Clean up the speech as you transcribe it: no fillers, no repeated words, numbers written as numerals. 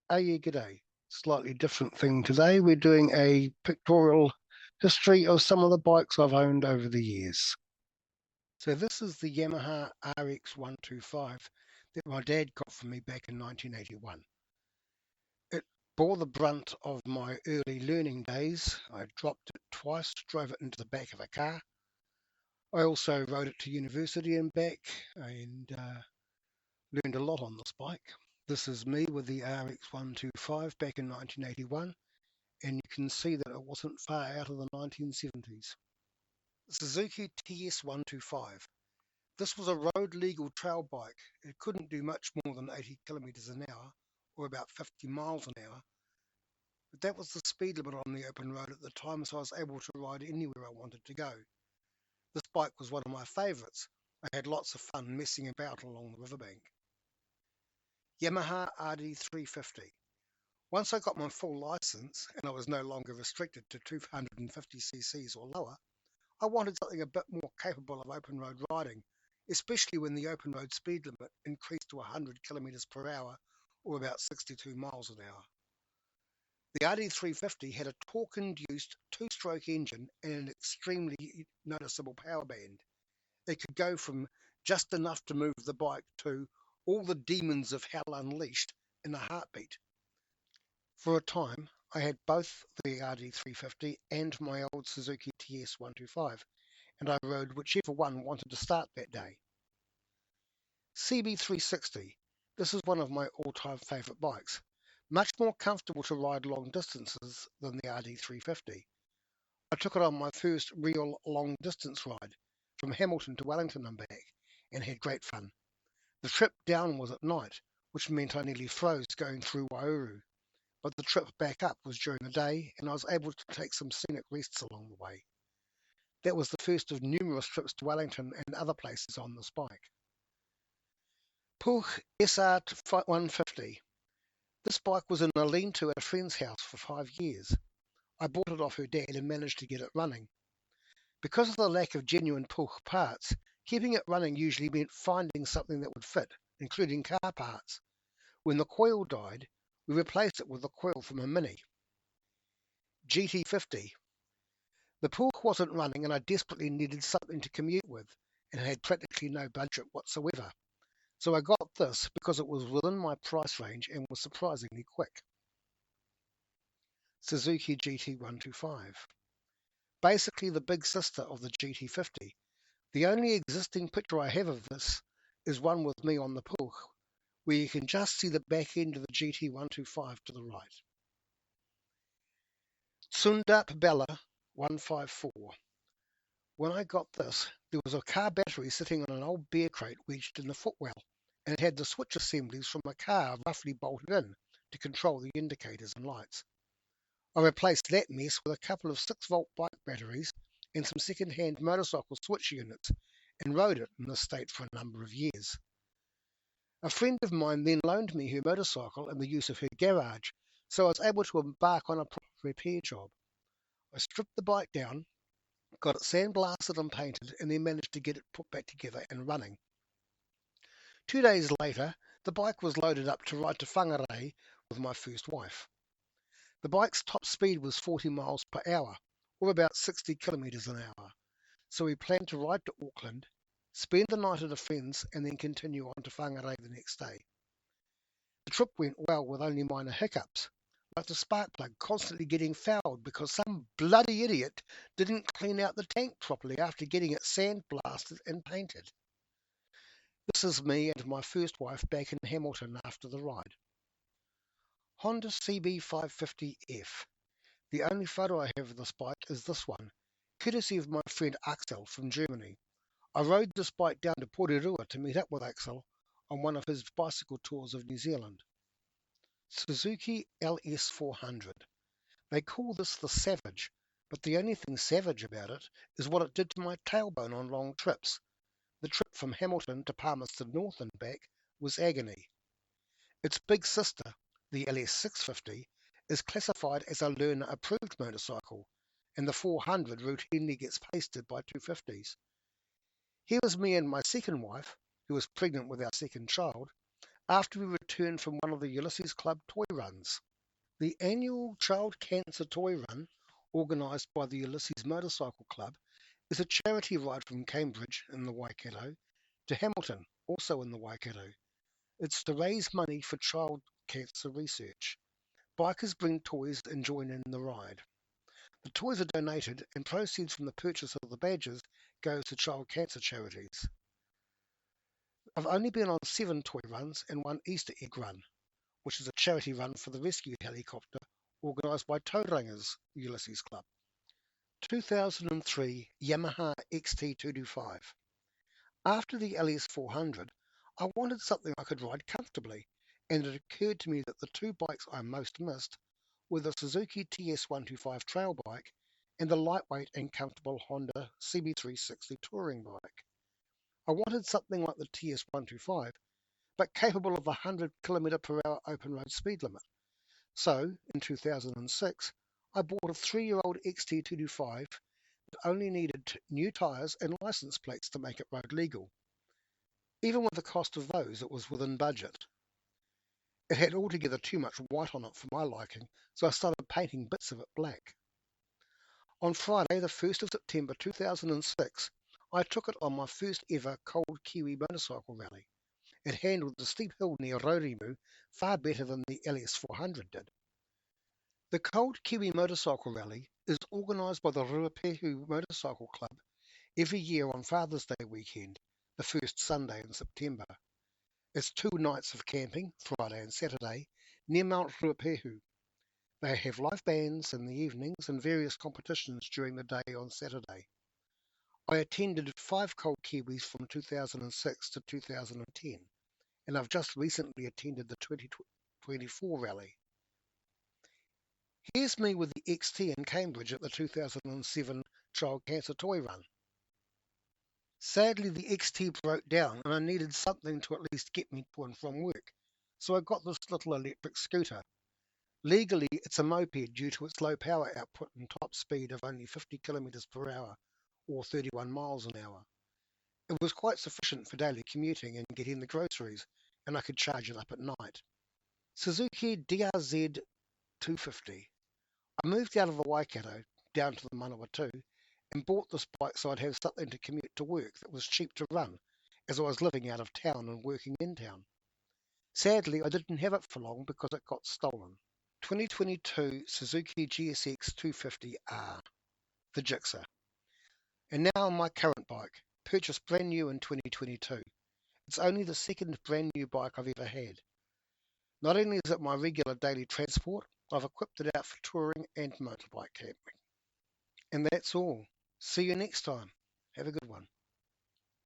Oh, yeah, g'day. Slightly different thing today. We're doing a pictorial history of some of the bikes I've owned over the years. So this is the Yamaha RX125 that my dad got for me back in 1981. It bore the brunt of my early learning days. I dropped it twice, drove it into the back of a car. I also rode it to university and back and learned a lot on this bike. This is me with the RX125 back in 1981. And you can see that it wasn't far out of the 1970s. Suzuki TS125. This was a road legal trail bike. It couldn't do much more than 80 kilometres an hour, or about 50 miles an hour, but that was the speed limit on the open road at the time, so I was able to ride anywhere I wanted to go. This bike was one of my favourites. I had lots of fun messing about along the riverbank. Yamaha RD350. Once I got my full licence and I was no longer restricted to 250cc's or lower, I wanted something a bit more capable of open road riding, especially when the open road speed limit increased to 100 kilometres per hour or about 62 miles an hour. The RD350 had a torque-induced two-stroke engine and an extremely noticeable power band. It could go from just enough to move the bike to all the demons of hell unleashed in a heartbeat. For a time, I had both the RD350 and my old Suzuki TS125, and I rode whichever one wanted to start that day. CB360. This is one of my all-time favourite bikes. Much more comfortable to ride long distances than the RD350. I took it on my first real long distance ride from Hamilton to Wellington and back and had great fun. The trip down was at night, which meant I nearly froze going through Waiouru, but the trip back up was during the day and I was able to take some scenic rests along the way. That was the first of numerous trips to Wellington and other places on this bike. Puch SR150. This bike was in a lean-to at a friend's house for 5 years. I bought it off her dad and managed to get it running. Because of the lack of genuine Puch parts, keeping it running usually meant finding something that would fit, including car parts. When the coil died, we replaced it with a coil from a Mini. GT50. The Puch wasn't running and I desperately needed something to commute with and had practically no budget whatsoever. So I got this because it was within my price range and was surprisingly quick. Suzuki GT125. Basically the big sister of the GT50. The only existing picture I have of this is one with me on the Puch, where you can just see the back end of the GT125 to the right. Sundup Bella 154. When I got this, there was a car battery sitting on an old beer crate wedged in the footwell, and it had the switch assemblies from a car roughly bolted in to control the indicators and lights. I replaced that mess with a couple of 6-volt bike batteries and some second-hand motorcycle switch units and rode it in this state for a number of years. A friend of mine then loaned me her motorcycle and the use of her garage, so I was able to embark on a proper repair job. I stripped the bike down, got it sandblasted and painted, and then managed to get it put back together and running. 2 days later, the bike was loaded up to ride to Whangarei with my first wife. The bike's top speed was 40 miles per hour, or about 60 kilometres an hour, so we planned to ride to Auckland, spend the night at a friend's, and then continue on to Whangarei the next day. The trip went well with only minor hiccups, like the spark plug constantly getting fouled because some bloody idiot didn't clean out the tank properly after getting it sandblasted and painted. This is me and my first wife back in Hamilton after the ride. Honda CB550F. The only photo I have of this bike is this one, courtesy of my friend Axel from Germany. I rode this bike down to Porirua to meet up with Axel on one of his bicycle tours of New Zealand. Suzuki LS400. They call this the Savage, but the only thing savage about it is what it did to my tailbone on long trips. The trip from Hamilton to Palmerston North and back was agony. Its big sister, the LS650, is classified as a learner-approved motorcycle, and the 400 routinely gets pasted by 250s. Here was me and my second wife, who was pregnant with our second child, after we returned from one of the Ulysses Club toy runs. The annual Child Cancer Toy Run, organised by the Ulysses Motorcycle Club, is a charity ride from Cambridge in the Waikato to Hamilton, also in the Waikato. It's to raise money for child cancer research. Bikers bring toys and join in the ride. The toys are donated and proceeds from the purchase of the badges goes to child cancer charities. I've only been on 7 toy runs and 1 Easter egg run, which is a charity run for the rescue helicopter organised by Tauranga's Ulysses Club. 2003 Yamaha XT225. After the LS 400, I wanted something I could ride comfortably, and it occurred to me that the 2 bikes I most missed were the Suzuki TS125 trail bike and the lightweight and comfortable Honda CB360 touring bike. I wanted something like the TS125, but capable of a 100 km/h open road speed limit. So, in 2006, I bought a 3-year-old XT225 that only needed new tyres and licence plates to make it road legal. Even with the cost of those, it was within budget. It had altogether too much white on it for my liking, so I started painting bits of it black. On Friday, the 1st of September 2006, I took it on my first ever cold Kiwi motorcycle rally. It handled the steep hill near Rorimu far better than the LS 400 did. The Cold Kiwi Motorcycle Rally is organised by the Ruapehu Motorcycle Club every year on Father's Day weekend, the first Sunday in September. It's 2 nights of camping, Friday and Saturday, near Mount Ruapehu. They have live bands in the evenings and various competitions during the day on Saturday. I attended 5 Cold Kiwis from 2006 to 2010, and I've just recently attended the 2024 rally. Here's me with the XT in Cambridge at the 2007 Child Cancer Toy Run. Sadly, the XT broke down and I needed something to at least get me to and from work, so I got this little electric scooter. Legally, it's a moped due to its low power output and top speed of only 50 km/h or 31 miles an hour. It was quite sufficient for daily commuting and getting the groceries, and I could charge it up at night. Suzuki DRZ 250. I moved out of the Waikato down to the Manawatu and bought this bike so I'd have something to commute to work that was cheap to run, as I was living out of town and working in town. Sadly, I didn't have it for long because it got stolen. 2022 Suzuki GSX 250R, the Gixxer. And now my current bike, purchased brand new in 2022. It's only the second brand new bike I've ever had. Not only is it my regular daily transport, I've equipped it out for touring and motorbike camping. And that's all. See you next time. Have a good one.